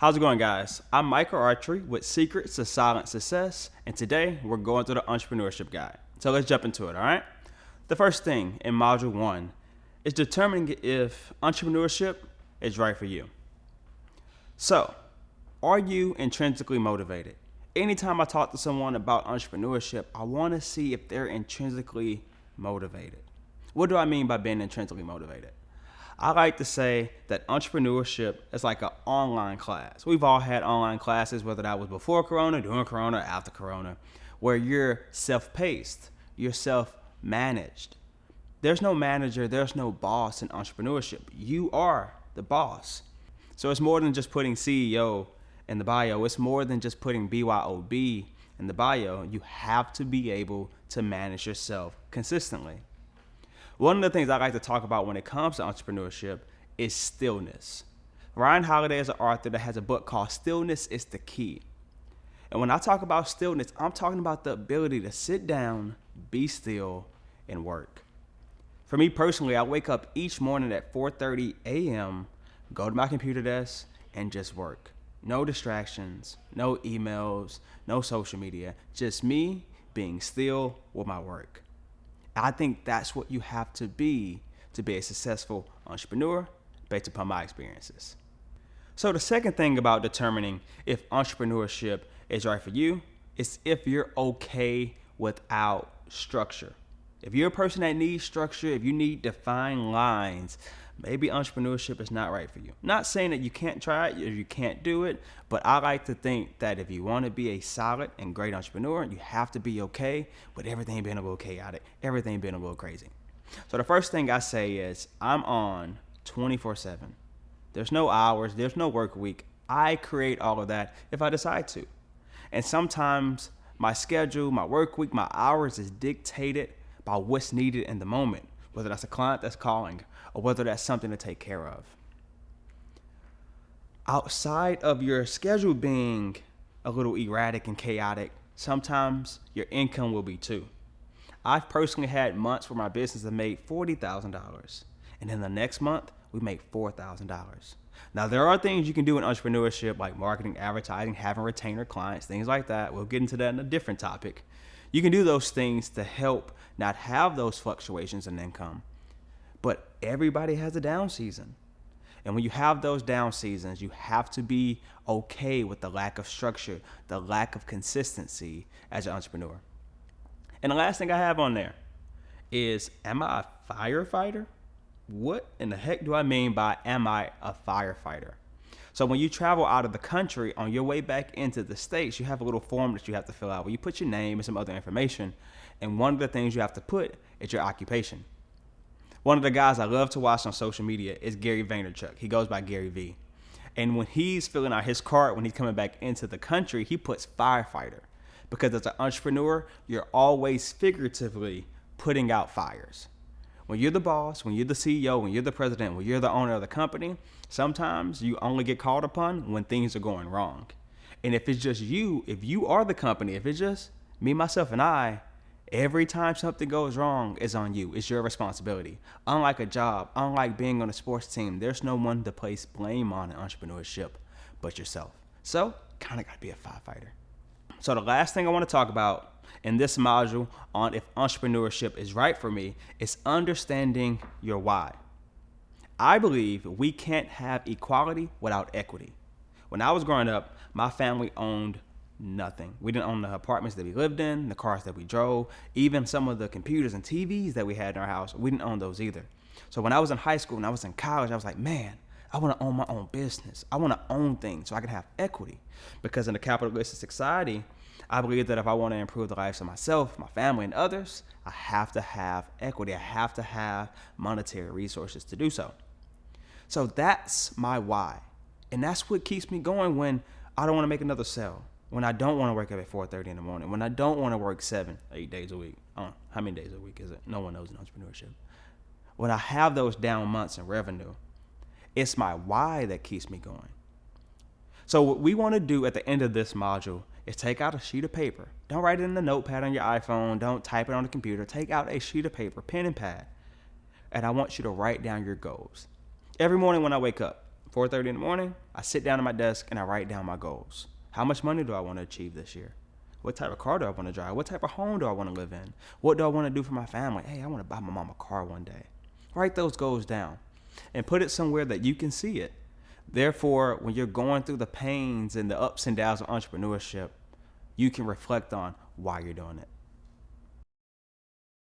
How's it going, guys? I'm Micah Autry with Secrets to Silent Success, and today we're going through the Entrepreneurship Guide. So let's jump into it, all right? The first thing in Module 1 is determining if entrepreneurship is right for you. So, are you intrinsically motivated? Anytime I talk to someone about entrepreneurship, I want to see if they're intrinsically motivated. What do I mean by being intrinsically motivated? I like to say that entrepreneurship is like an online class. We've all had online classes, whether that was before Corona, during Corona, or after Corona, where you're self-paced, you're self-managed. There's no manager, there's no boss in entrepreneurship. You are the boss. So it's more than just putting CEO in the bio. It's more than just putting BYOB in the bio. You have to be able to manage yourself consistently. One of the things I like to talk about when it comes to entrepreneurship is stillness. Ryan Holiday is an author that has a book called Stillness is the Key. And when I talk about stillness, I'm talking about the ability to sit down, be still, and work. For me personally, I wake up each morning at 4:30 a.m., go to my computer desk, and just work. No distractions, no emails, no social media, just me being still with my work. I think that's what you have to be a successful entrepreneur based upon my experiences. So the second thing about determining if entrepreneurship is right for you is if you're okay without structure. If you're a person that needs structure, if you need defined lines, maybe entrepreneurship is not right for you. Not saying that you can't try it or you can't do it, but I like to think that if you want to be a solid and great entrepreneur, you have to be okay with everything being a little chaotic, everything being a little crazy. So the first thing I say is I'm on 24/7. There's no hours, there's no work week. I create all of that if I decide to. And sometimes my schedule, my work week, my hours is dictated by what's needed in the moment, whether that's a client that's calling or whether that's something to take care of. Outside of your schedule being a little erratic and chaotic, sometimes your income will be too. I've personally had months where my business has made $40,000, and then the next month we make $4,000. Now there are things you can do in entrepreneurship like marketing, advertising, having retainer clients, things like that. We'll get into that in a different topic. You can do those things to help not have those fluctuations in income. But everybody has a down season. And when you have those down seasons, you have to be okay with the lack of structure, the lack of consistency as an entrepreneur. And the last thing I have on there is, am I a firefighter? What in the heck do I mean by am I a firefighter? So when you travel out of the country, on your way back into the States, you have a little form that you have to fill out where you put your name and some other information. And one of the things you have to put is your occupation. One of the guys I love to watch on social media is Gary Vaynerchuk. He goes by Gary V. And when he's filling out his card, when he's coming back into the country, he puts firefighter. Because as an entrepreneur, you're always figuratively putting out fires. When you're the boss, when you're the CEO, when you're the president, when you're the owner of the company, sometimes you only get called upon when things are going wrong. And if it's just you, if you are the company, if it's just me, myself, and I, every time something goes wrong, it's on you. It's your responsibility. Unlike a job, unlike being on a sports team, there's no one to place blame on in entrepreneurship but yourself. So, kind of got to be a firefighter. So the last thing I want to talk about in this module on if entrepreneurship is right for me is understanding your why. I believe we can't have equality without equity. When I was growing up, my family owned nothing. We didn't own the apartments that we lived in, the cars that we drove, even some of the computers and TVs that we had in our house. We didn't own those either. So when I was in high school and I was in college, I was like, man, I want to own my own business. I want to own things so I can have equity. Because in a capitalistic society, I believe that if I want to improve the lives of myself, my family, and others, I have to have equity. I have to have monetary resources to do so. So that's my why. And that's what keeps me going when I don't want to make another sale, when I don't want to wake up at 4:30 in the morning, when I don't want to work 8 days a week. I don't know, how many days a week is it? No one knows in entrepreneurship. When I have those down months in revenue, it's my why that keeps me going. So what we want to do at the end of this module is take out a sheet of paper. Don't write it in the notepad on your iPhone. Don't type it on the computer. Take out a sheet of paper, pen and pad, and I want you to write down your goals. Every morning when I wake up, 4:30 in the morning, I sit down at my desk and I write down my goals. How much money do I want to achieve this year? What type of car do I want to drive? What type of home do I want to live in? What do I want to do for my family? Hey, I want to buy my mom a car one day. Write those goals down and put it somewhere that you can see it. Therefore, when you're going through the pains and the ups and downs of entrepreneurship, you can reflect on why you're doing it.